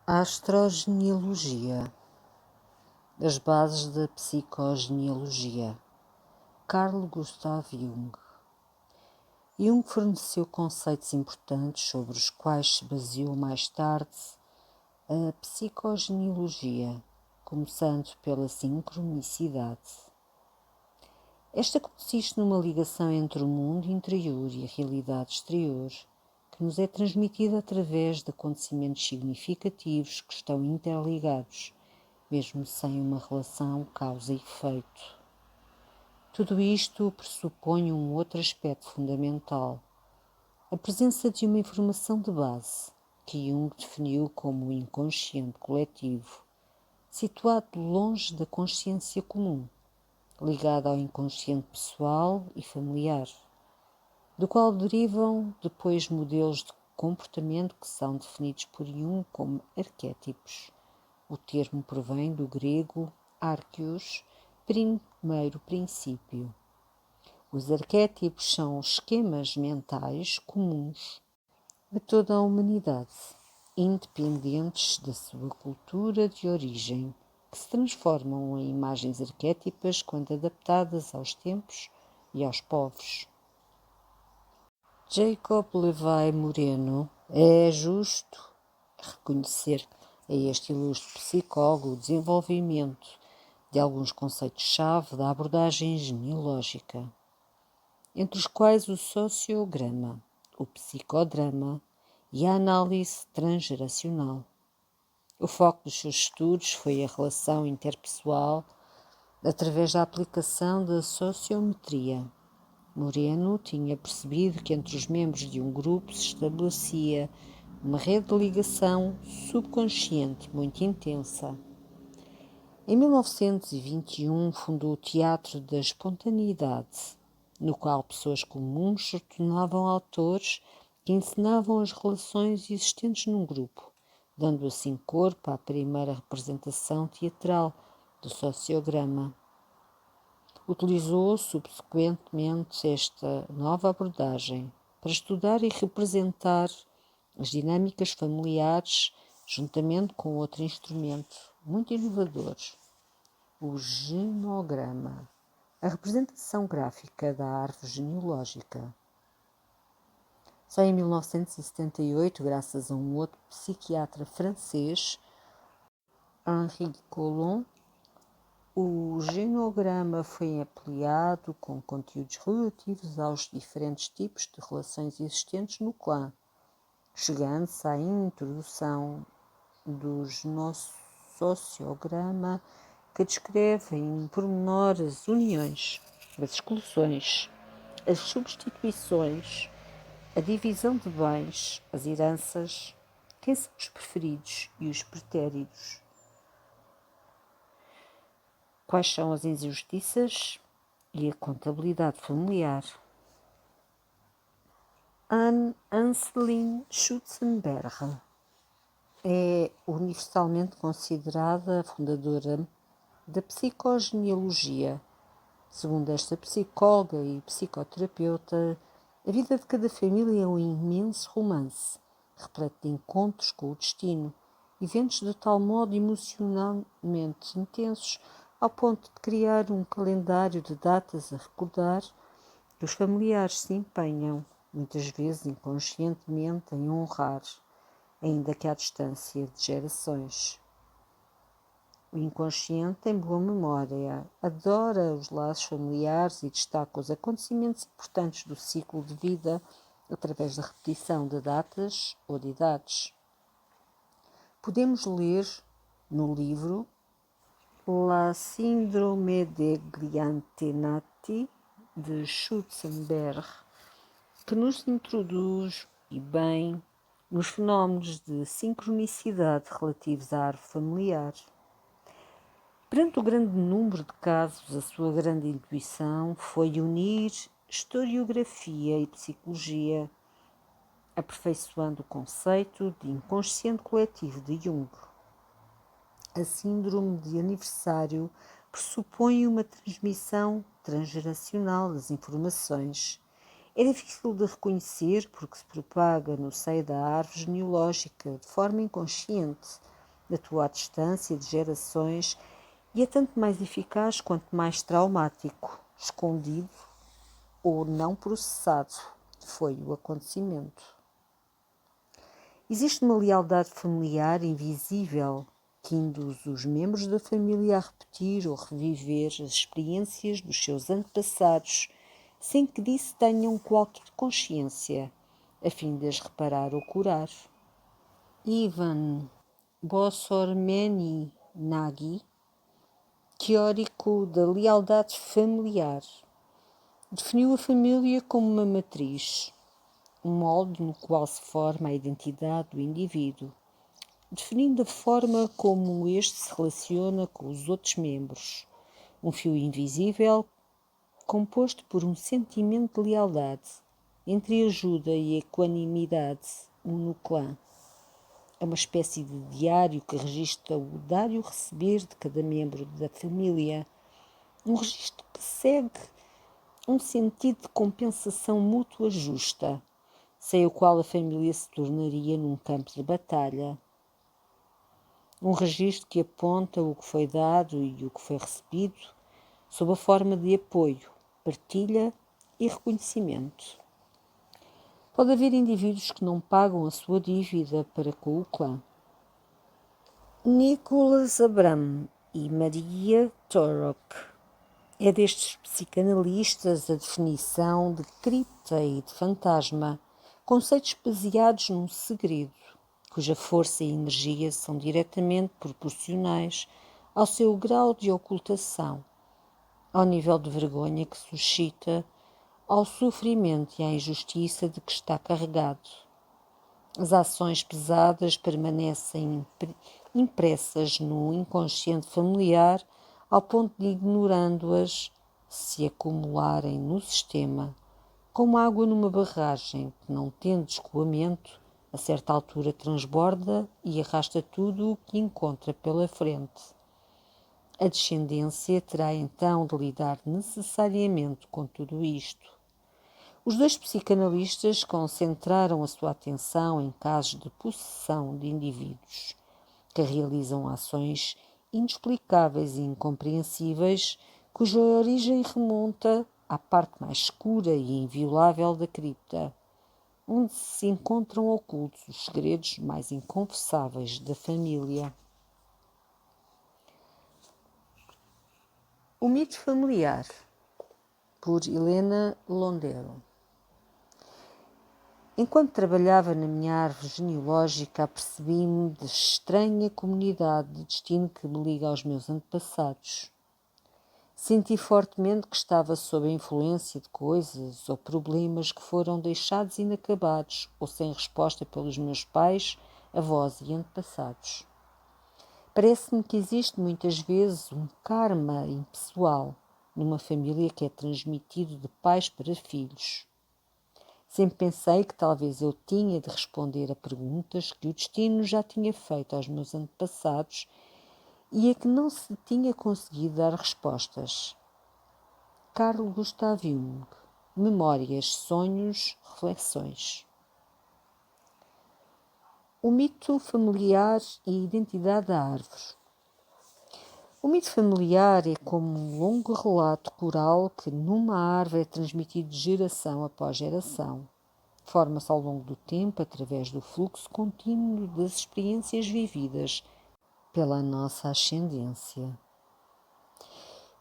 A astrogenealogia. As bases da psicogenealogia. Carl Gustav Jung. Jung forneceu conceitos importantes sobre os quais se baseou mais tarde a psicogenealogia, começando pela sincronicidade. Esta consiste numa ligação entre o mundo interior e a realidade exterior, que nos é transmitida através de acontecimentos significativos que estão interligados, mesmo sem uma relação causa e efeito. Tudo isto pressupõe um outro aspecto fundamental, a presença de uma informação de base, que Jung definiu como o inconsciente coletivo, situado longe da consciência comum, ligado ao inconsciente pessoal e familiar, do qual derivam depois modelos de comportamento que são definidos por Jung como arquétipos. O termo provém do grego arqueios, primeiro princípio. Os arquétipos são esquemas mentais comuns a toda a humanidade, independentes da sua cultura de origem, que se transformam em imagens arquétipas quando adaptadas aos tempos e aos povos. Jacob Levi Moreno é justo reconhecer a este ilustre psicólogo o desenvolvimento de alguns conceitos-chave da abordagem genealógica, entre os quais o sociograma, o psicodrama e a análise transgeracional. O foco dos seus estudos foi a relação interpessoal através da aplicação da sociometria. Moreno tinha percebido que entre os membros de um grupo se estabelecia uma rede de ligação subconsciente muito intensa. Em 1921 fundou o Teatro da Espontaneidade, no qual pessoas comuns se tornavam autores que encenavam as relações existentes num grupo, dando assim corpo à primeira representação teatral do sociograma. Utilizou subsequentemente esta nova abordagem para estudar e representar as dinâmicas familiares, juntamente com outro instrumento muito inovador, o genograma, a representação gráfica da árvore genealógica. Só em 1978, graças a um outro psiquiatra francês, Henri Collomb, o genograma foi ampliado com conteúdos relativos aos diferentes tipos de relações existentes no clã, chegando-se à introdução do sociograma, que descreve em pormenor as uniões, as exclusões, as substituições, a divisão de bens, as heranças, quem são os preferidos e os pretéritos, quais são as injustiças e a contabilidade familiar. Anne Anselin Schutzenberger é universalmente considerada a fundadora da psicogenealogia. Segundo esta psicóloga e psicoterapeuta, a vida de cada família é um imenso romance, repleto de encontros com o destino, eventos de tal modo emocionalmente intensos ao ponto de criar um calendário de datas a recordar que os familiares se empenham, muitas vezes inconscientemente, em honrar, ainda que à distância de gerações. O inconsciente tem boa memória, adora os laços familiares e destaca os acontecimentos importantes do ciclo de vida através da repetição de datas ou de idades. Podemos ler no livro La Síndrome de Gliantenati, de Schutzenberg, que nos introduz, e bem, nos fenómenos de sincronicidade relativos à árvore familiar. Perante o grande número de casos, a sua grande intuição foi unir historiografia e psicologia, aperfeiçoando o conceito de inconsciente coletivo de Jung. A síndrome de aniversário pressupõe uma transmissão transgeracional das informações. É difícil de reconhecer porque se propaga no seio da árvore genealógica de forma inconsciente, atua à distância de gerações e é tanto mais eficaz quanto mais traumático, escondido ou não processado foi o acontecimento. Existe uma lealdade familiar invisível que induz os membros da família a repetir ou reviver as experiências dos seus antepassados sem que disso tenham qualquer consciência, a fim de as reparar ou curar. Ivan Bossormeni Nagy, teórico da lealdade familiar, definiu a família como uma matriz, um molde no qual se forma a identidade do indivíduo, definindo a forma como este se relaciona com os outros membros, um fio invisível composto por um sentimento de lealdade, entre ajuda e equanimidade, no clã. É uma espécie de diário que registra o dar e o receber de cada membro da família, um registro que segue um sentido de compensação mútua justa, sem o qual a família se tornaria num campo de batalha. Um registro que aponta o que foi dado e o que foi recebido, sob a forma de apoio, partilha e reconhecimento. Pode haver indivíduos que não pagam a sua dívida para com o clã. Nicholas Abram e Maria Torok. É destes psicanalistas a definição de cripta e de fantasma, conceitos baseados num segredo, cuja força e energia são diretamente proporcionais ao seu grau de ocultação, ao nível de vergonha que suscita, ao sofrimento e à injustiça de que está carregado. As ações pesadas permanecem impressas no inconsciente familiar ao ponto de, ignorando-as, se acumularem no sistema, como água numa barragem que, não tendo escoamento, a certa altura transborda e arrasta tudo o que encontra pela frente. A descendência terá então de lidar necessariamente com tudo isto. Os dois psicanalistas concentraram a sua atenção em casos de possessão de indivíduos que realizam ações inexplicáveis e incompreensíveis, cuja origem remonta à parte mais escura e inviolável da cripta, onde se encontram ocultos os segredos mais inconfessáveis da família. O mito familiar, por Helena Londero. Enquanto trabalhava na minha árvore genealógica, apercebi-me da estranha comunidade de destino que me liga aos meus antepassados. Senti fortemente que estava sob a influência de coisas ou problemas que foram deixados inacabados ou sem resposta pelos meus pais, avós e antepassados. Parece-me que existe muitas vezes um karma impessoal numa família que é transmitido de pais para filhos. Sempre pensei que talvez eu tinha de responder a perguntas que o destino já tinha feito aos meus antepassados e a que não se tinha conseguido dar respostas. Carl Gustav Jung. Memórias, sonhos, reflexões. O mito familiar e a identidade da árvore. O mito familiar é como um longo relato coral que numa árvore é transmitido de geração após geração. Forma-se ao longo do tempo através do fluxo contínuo das experiências vividas pela nossa ascendência.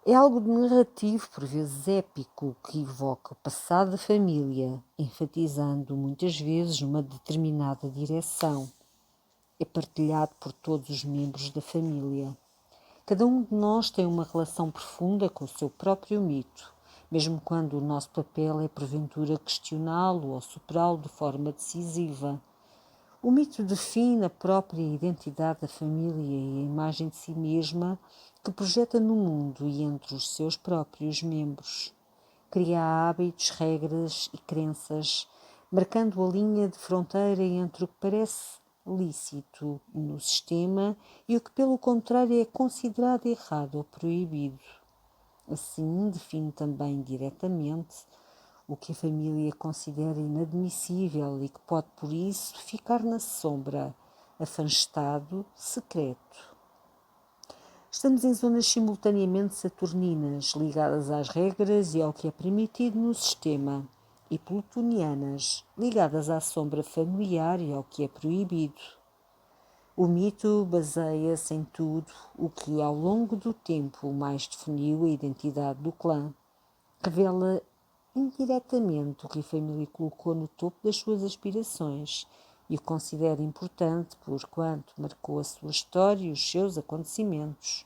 É algo de narrativo, por vezes épico, que evoca o passado da família, enfatizando muitas vezes uma determinada direção. É partilhado por todos os membros da família. Cada um de nós tem uma relação profunda com o seu próprio mito, mesmo quando o nosso papel é porventura questioná-lo ou superá-lo de forma decisiva. O mito define a própria identidade da família e a imagem de si mesma que projeta no mundo e entre os seus próprios membros. Cria hábitos, regras e crenças, marcando a linha de fronteira entre o que parece lícito no sistema e o que, pelo contrário, é considerado errado ou proibido. Assim, define também diretamente o que a família considera inadmissível e que pode, por isso, ficar na sombra, afastado, secreto. Estamos em zonas simultaneamente saturninas, ligadas às regras e ao que é permitido no sistema, e plutonianas, ligadas à sombra familiar e ao que é proibido. O mito baseia-se em tudo o que, ao longo do tempo, mais definiu a identidade do clã. Revela indiretamente o que a família colocou no topo das suas aspirações e o considera importante por quanto marcou a sua história e os seus acontecimentos.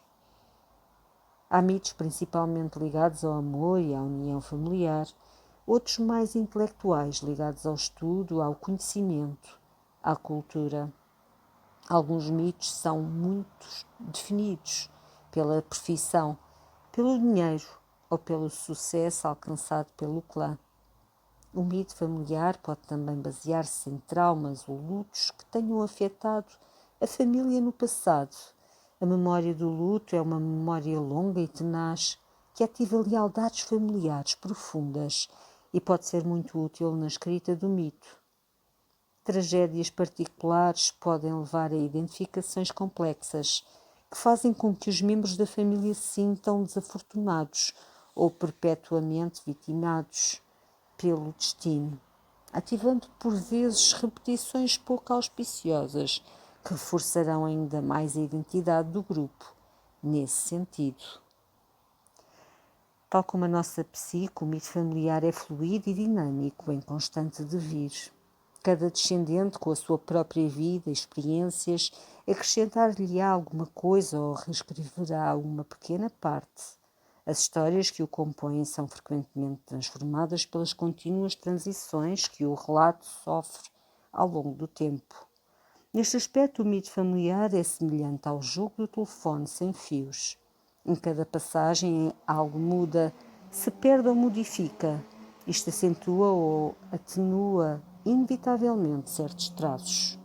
Há mitos principalmente ligados ao amor e à união familiar, outros mais intelectuais ligados ao estudo, ao conhecimento, à cultura. Alguns mitos são muito definidos pela profissão, pelo dinheiro ou pelo sucesso alcançado pelo clã. O mito familiar pode também basear-se em traumas ou lutos que tenham afetado a família no passado. A memória do luto é uma memória longa e tenaz que ativa lealdades familiares profundas e pode ser muito útil na escrita do mito. Tragédias particulares podem levar a identificações complexas que fazem com que os membros da família se sintam desafortunados ou perpetuamente vitimados pelo destino, ativando por vezes repetições pouco auspiciosas que reforçarão ainda mais a identidade do grupo, nesse sentido. Tal como a nossa psique, o mito familiar é fluido e dinâmico, em constante devir. Cada descendente, com a sua própria vida e experiências, acrescentar-lhe-á alguma coisa ou reescreverá uma pequena parte. As histórias que o compõem são frequentemente transformadas pelas contínuas transições que o relato sofre ao longo do tempo. Neste aspecto, o mito familiar é semelhante ao jogo do telefone sem fios. Em cada passagem, algo muda, se perde ou modifica. Isto acentua ou atenua inevitavelmente certos traços.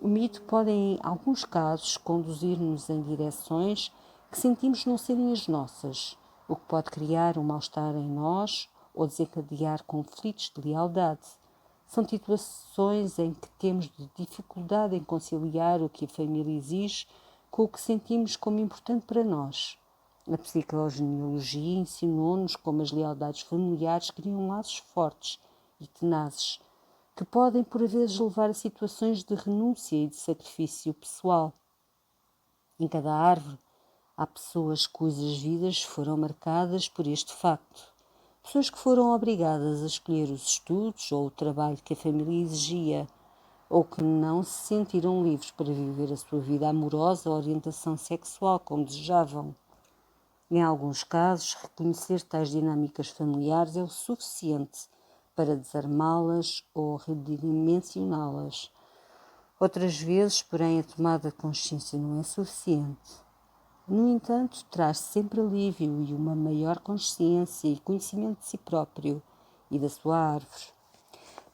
O mito pode, em alguns casos, conduzir-nos em direções que sentimos não serem as nossas, o que pode criar um mal-estar em nós ou desencadear conflitos de lealdade. São situações em que temos dificuldade em conciliar o que a família exige com o que sentimos como importante para nós. A psicogenealogia ensinou-nos como as lealdades familiares criam laços fortes e tenazes, que podem por vezes levar a situações de renúncia e de sacrifício pessoal. Em cada árvore há pessoas cujas vidas foram marcadas por este facto. Pessoas que foram obrigadas a escolher os estudos ou o trabalho que a família exigia, ou que não se sentiram livres para viver a sua vida amorosa ou orientação sexual como desejavam. Em alguns casos, reconhecer tais dinâmicas familiares é o suficiente para desarmá-las ou redimensioná-las. Outras vezes, porém, a tomada de consciência não é suficiente. No entanto, traz sempre alívio e uma maior consciência e conhecimento de si próprio e da sua árvore.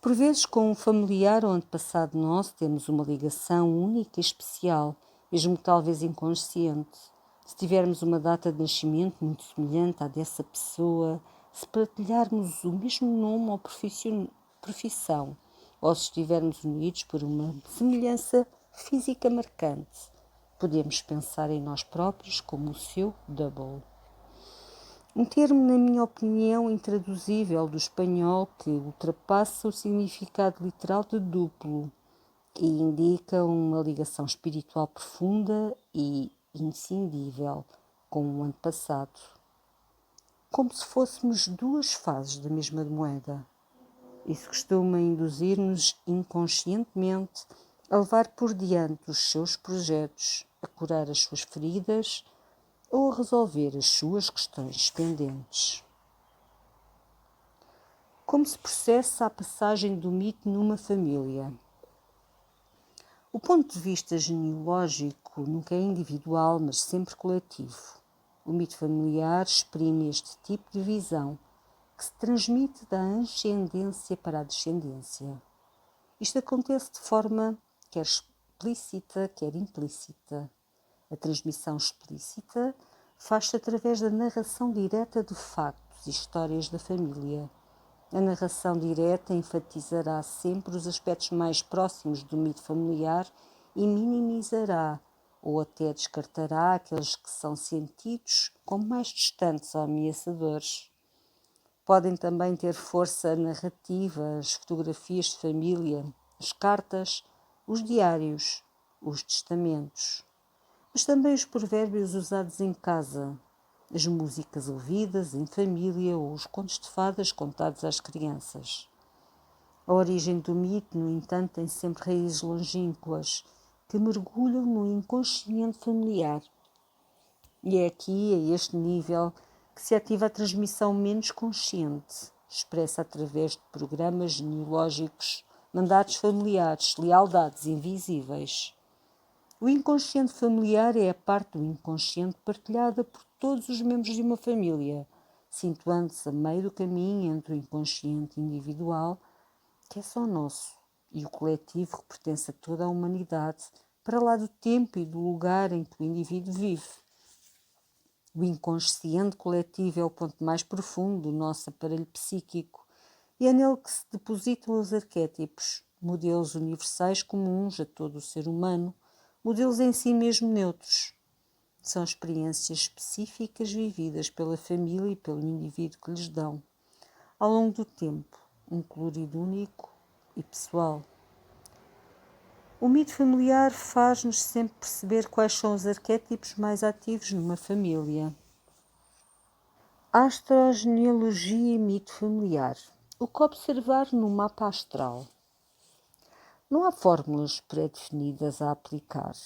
Por vezes, com um familiar ou antepassado nosso, temos uma ligação única e especial, mesmo talvez inconsciente. Se tivermos uma data de nascimento muito semelhante à dessa pessoa, se partilharmos o mesmo nome ou profissão, ou se estivermos unidos por uma semelhança física marcante, podemos pensar em nós próprios como o seu double. Um termo, na minha opinião, intraduzível do espanhol que ultrapassa o significado literal de duplo e indica uma ligação espiritual profunda e inscindível com o antepassado. Como se fôssemos duas faces da mesma moeda. Isso costuma induzir-nos inconscientemente a levar por diante os seus projetos, a curar as suas feridas ou a resolver as suas questões pendentes. Como se processa a passagem do mito numa família? O ponto de vista genealógico nunca é individual, mas sempre coletivo. O mito familiar exprime este tipo de visão, que se transmite da ascendência para a descendência. Isto acontece de forma quer explícita, quer implícita. A transmissão explícita faz-se através da narração direta de factos e histórias da família. A narração direta enfatizará sempre os aspectos mais próximos do mito familiar e minimizará ou até descartará aqueles que são sentidos como mais distantes ou ameaçadores. Podem também ter força narrativa as fotografias de família, as cartas, os diários, os testamentos, mas também os provérbios usados em casa, as músicas ouvidas em família ou os contos de fadas contados às crianças. A origem do mito, no entanto, tem sempre raízes longínquas que mergulham no inconsciente familiar. E é aqui, a este nível, que se ativa a transmissão menos consciente, expressa através de programas genealógicos, mandatos familiares, lealdades invisíveis. O inconsciente familiar é a parte do inconsciente partilhada por todos os membros de uma família, situando-se a meio do caminho entre o inconsciente individual, que é só nosso, e o coletivo que pertence a toda a humanidade, para lá do tempo e do lugar em que o indivíduo vive. O inconsciente coletivo é o ponto mais profundo do nosso aparelho psíquico e é nele que se depositam os arquétipos, modelos universais comuns a todo o ser humano, modelos em si mesmo neutros. São experiências específicas vividas pela família e pelo indivíduo que lhes dão, ao longo do tempo, um colorido único e pessoal. O mito familiar faz-nos sempre perceber quais são os arquétipos mais ativos numa família. Astrogenealogia e mito familiar. O que observar no mapa astral? Não há fórmulas pré-definidas a aplicar.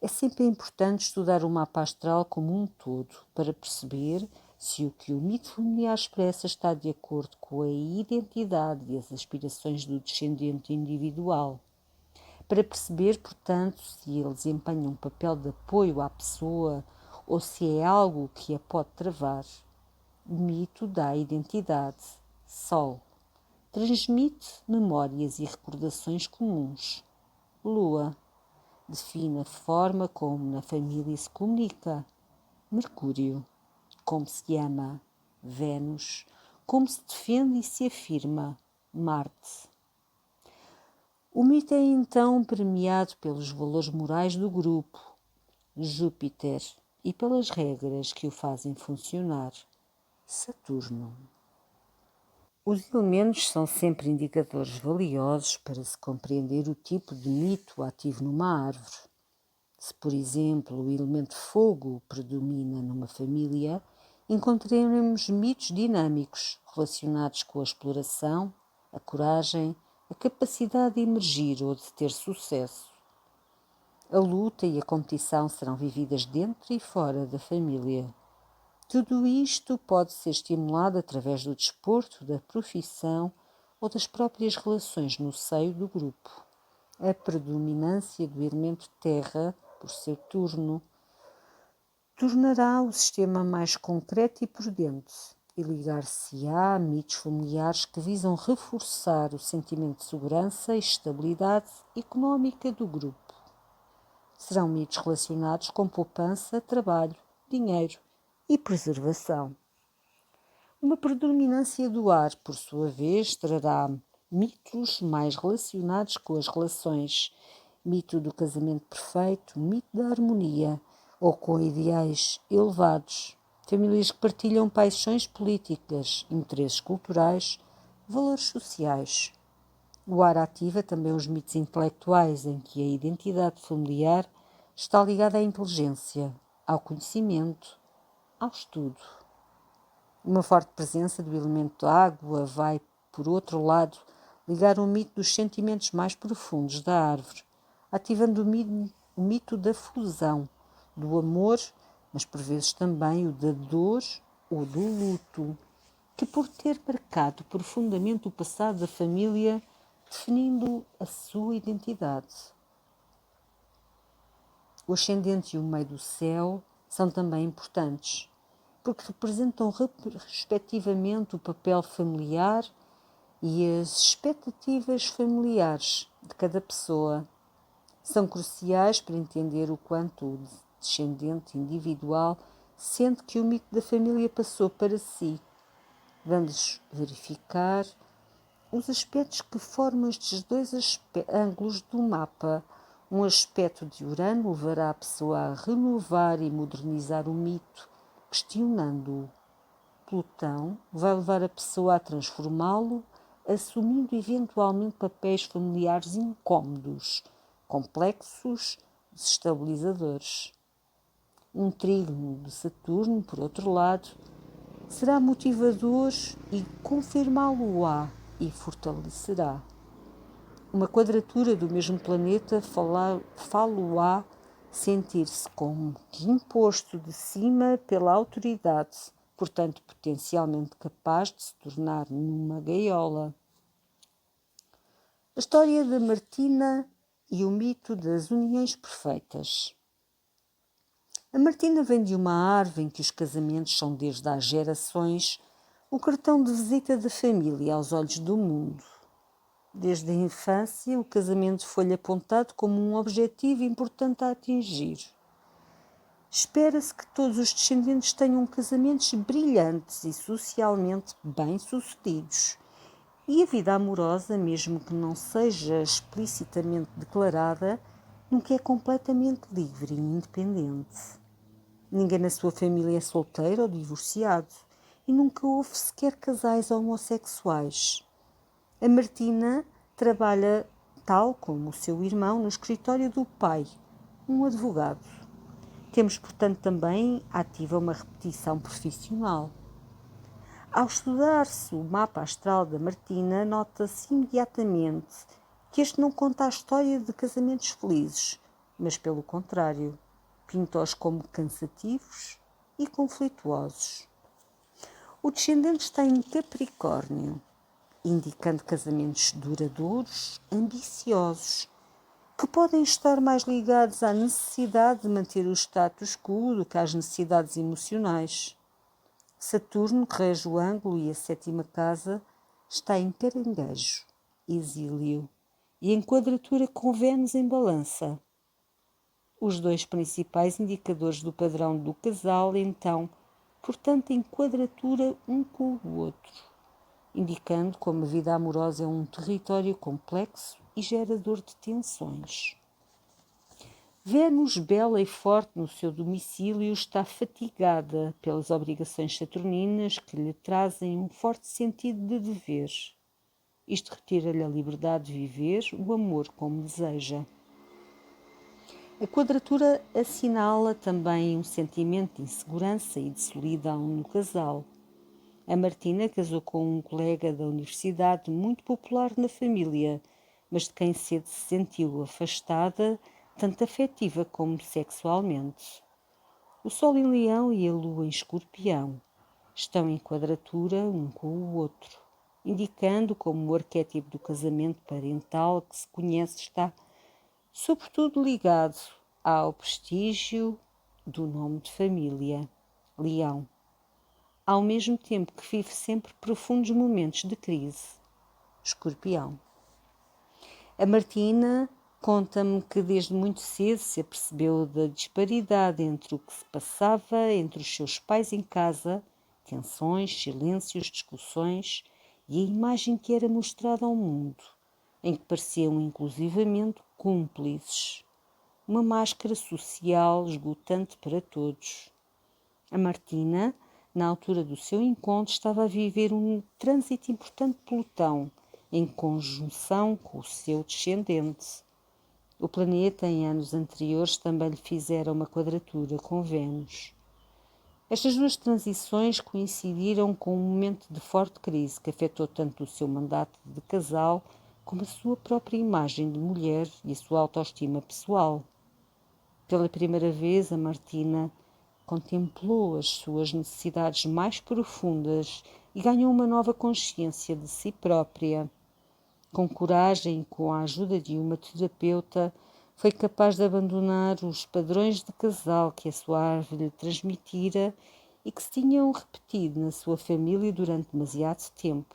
É sempre importante estudar o mapa astral como um todo para perceber se o que o mito familiar expressa está de acordo com a identidade e as aspirações do descendente individual. Para perceber, portanto, se ele desempenha um papel de apoio à pessoa ou se é algo que a pode travar. O mito dá identidade. Sol. Transmite memórias e recordações comuns. Lua. Define a forma como na família se comunica. Mercúrio. Como se ama. Vênus. Como se defende e se afirma. Marte. O mito é então permeado pelos valores morais do grupo, Júpiter, e pelas regras que o fazem funcionar, Saturno. Os elementos são sempre indicadores valiosos para se compreender o tipo de mito ativo numa árvore. Se, por exemplo, o elemento fogo predomina numa família, encontraremos mitos dinâmicos relacionados com a exploração, a coragem, a capacidade de emergir ou de ter sucesso. A luta e a competição serão vividas dentro e fora da família. Tudo isto pode ser estimulado através do desporto, da profissão ou das próprias relações no seio do grupo. A predominância do elemento terra, por seu turno, tornará o sistema mais concreto e prudente e ligar-se-á a mitos familiares que visam reforçar o sentimento de segurança e estabilidade económica do grupo. Serão mitos relacionados com poupança, trabalho, dinheiro e preservação. Uma predominância do ar, por sua vez, trará mitos mais relacionados com as relações, mito do casamento perfeito, mito da harmonia, ou com ideais elevados, famílias que partilham paixões políticas, interesses culturais, valores sociais. O ar ativa também os mitos intelectuais, em que a identidade familiar está ligada à inteligência, ao conhecimento, ao estudo. Uma forte presença do elemento água vai, por outro lado, ligar o mito dos sentimentos mais profundos da árvore, ativando o mito da fusão, do amor, mas por vezes também o da dor ou do luto, que por ter marcado profundamente o passado da família, definindo a sua identidade. O ascendente e o meio do céu são também importantes, porque representam respectivamente o papel familiar e as expectativas familiares de cada pessoa. São cruciais para entender o quanto o descendente individual sente que o mito da família passou para si. Vamos verificar os aspectos que formam estes dois ângulos do mapa, Um aspecto de Urano levará a pessoa a renovar e modernizar o mito, questionando-o. Plutão vai levar a pessoa a transformá-lo, assumindo eventualmente papéis familiares incômodos, complexos, desestabilizadores. Um trígono de Saturno, por outro lado, será motivador e confirmá-lo-á e fortalecerá. Uma quadratura do mesmo planeta falo-á sentir-se como que imposto de cima pela autoridade, portanto potencialmente capaz de se tornar numa gaiola. A história da Martina e o mito das uniões perfeitas. A Martina vem de uma árvore em que os casamentos são desde há gerações o cartão de visita da família aos olhos do mundo. Desde a infância, o casamento foi-lhe apontado como um objetivo importante a atingir. Espera-se que todos os descendentes tenham casamentos brilhantes e socialmente bem-sucedidos. E a vida amorosa, mesmo que não seja explicitamente declarada, nunca é completamente livre e independente. Ninguém na sua família é solteiro ou divorciado e nunca houve sequer casais homossexuais. A Martina trabalha, tal como o seu irmão, no escritório do pai, um advogado. Temos, portanto, também ativa uma repetição profissional. Ao estudar-se o mapa astral da Martina, nota-se imediatamente que este não conta a história de casamentos felizes, mas, pelo contrário, pinta-os como cansativos e conflituosos. O descendente está em Capricórnio, indicando casamentos duradouros, ambiciosos, que podem estar mais ligados à necessidade de manter o status quo do que às necessidades emocionais. Saturno, que rege o ângulo e a sétima casa, está em Caranguejo, exílio, e em quadratura com Vênus em Balança. Os dois principais indicadores do padrão do casal, então, portanto, em quadratura um com o outro, indicando como a vida amorosa é um território complexo e gerador de tensões. Vênus, bela e forte no seu domicílio, está fatigada pelas obrigações saturninas que lhe trazem um forte sentido de dever. Isto retira-lhe a liberdade de viver o amor como deseja. A quadratura assinala também um sentimento de insegurança e de solidão no casal. A Martina casou com um colega da universidade muito popular na família, mas de quem cedo se sentiu afastada, tanto afetiva como sexualmente. O Sol em Leão e a Lua em Escorpião estão em quadratura um com o outro, indicando como o arquétipo do casamento parental que se conhece está, sobretudo, ligado ao prestígio do nome de família, Leão, ao mesmo tempo que vive sempre profundos momentos de crise, Escorpião. A Martina conta-me que desde muito cedo se apercebeu da disparidade entre o que se passava entre os seus pais em casa, tensões, silêncios, discussões, e a imagem que era mostrada ao mundo, em que pareciam inclusivamente cúmplices. Uma máscara social esgotante para todos. A Martina, na altura do seu encontro, estava a viver um trânsito importante de Plutão, em conjunção com o seu descendente. O planeta, em anos anteriores, também lhe fizera uma quadratura com Vênus. Estas duas transições coincidiram com um momento de forte crise que afetou tanto o seu mandato de casal como a sua própria imagem de mulher e a sua autoestima pessoal. Pela primeira vez, a Martina contemplou as suas necessidades mais profundas e ganhou uma nova consciência de si própria. Com coragem e com a ajuda de uma terapeuta, foi capaz de abandonar os padrões de casal que a sua árvore lhe transmitira e que se tinham repetido na sua família durante demasiado tempo.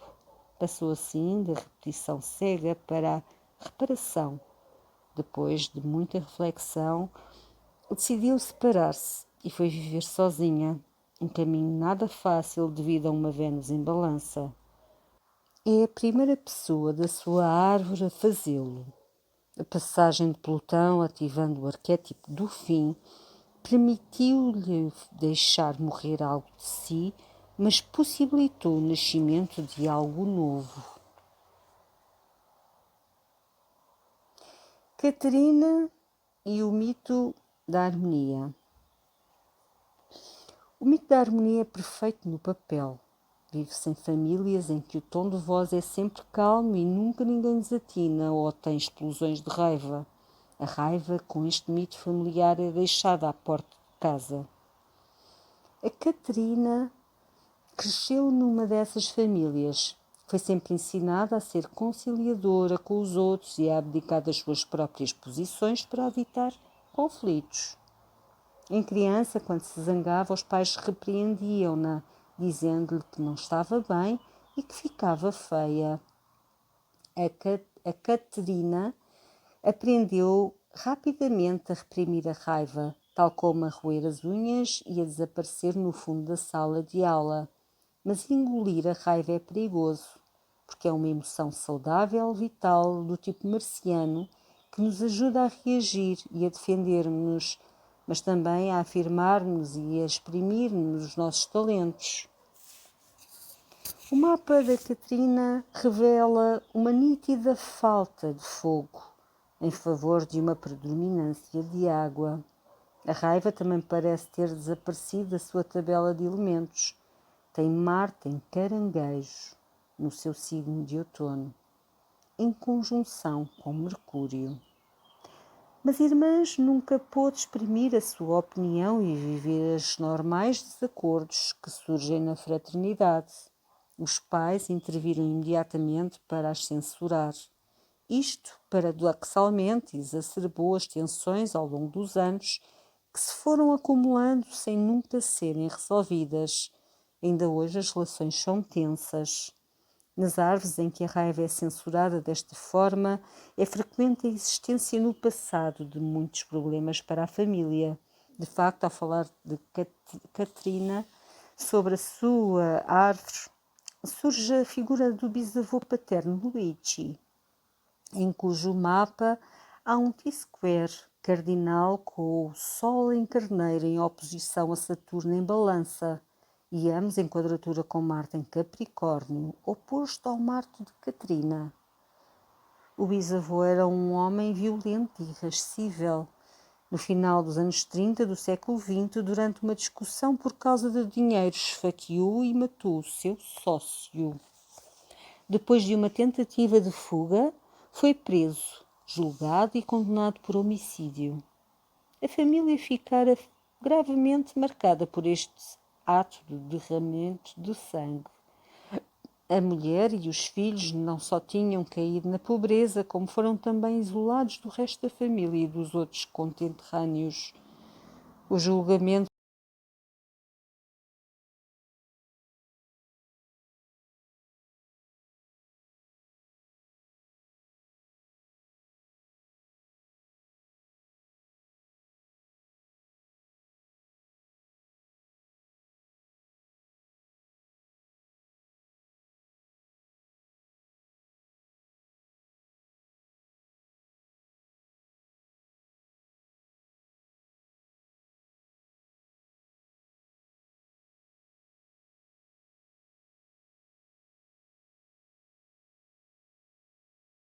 Passou assim da repetição cega para a reparação. Depois de muita reflexão, decidiu separar-se e foi viver sozinha, um caminho nada fácil devido a uma Vênus em Balança. É a primeira pessoa da sua árvore a fazê-lo. A passagem de Plutão, ativando o arquétipo do fim, permitiu-lhe deixar morrer algo de si, mas possibilitou o nascimento de algo novo. Caterina e o mito da harmonia. O mito da harmonia é perfeito no papel. Vive-se em famílias em que o tom de voz é sempre calmo e nunca ninguém desatina ou tem explosões de raiva. A raiva, com este mito familiar, é deixada à porta de casa. A Caterina cresceu numa dessas famílias. Foi sempre ensinada a ser conciliadora com os outros e a abdicar das suas próprias posições para evitar conflitos. Em criança, quando se zangava, os pais repreendiam-na, dizendo-lhe que não estava bem e que ficava feia. A Caterina aprendeu rapidamente a reprimir a raiva, tal como a roer as unhas e a desaparecer no fundo da sala de aula. Mas engolir a raiva é perigoso, porque é uma emoção saudável, vital, do tipo marciano, que nos ajuda a reagir e a defender-nos, mas também a afirmar-nos e a exprimir-nos os nossos talentos. O mapa da Caterina revela uma nítida falta de fogo, em favor de uma predominância de água. A raiva também parece ter desaparecido da sua tabela de elementos. Tem Marte em Caranguejo, no seu signo de outono, em conjunção com Mercúrio. Mas Irmãs nunca pôde exprimir a sua opinião e viver os normais desacordos que surgem na fraternidade. Os pais interviram imediatamente para as censurar. Isto, paradoxalmente, exacerbou as tensões ao longo dos anos que se foram acumulando sem nunca serem resolvidas. Ainda hoje as relações são tensas. Nas árvores em que a raiva é censurada desta forma, é frequente a existência no passado de muitos problemas para a família. De facto, ao falar de Caterina sobre a sua árvore, surge a figura do bisavô paterno Luigi, em cujo mapa há um T-square cardinal com o Sol em Carneiro em oposição a Saturno em Balança e ambos em quadratura com Marte em Capricórnio, oposto ao Marte de Caterina. O bisavô era um homem violento e irascível. No final dos anos 30 do século XX, durante uma discussão por causa de dinheiro, esfaqueou e matou o seu sócio. Depois de uma tentativa de fuga, foi preso, julgado e condenado por homicídio. A família ficara gravemente marcada por este ato de derramamento de sangue. A mulher e os filhos não só tinham caído na pobreza, como foram também isolados do resto da família e dos outros contemporâneos. O julgamento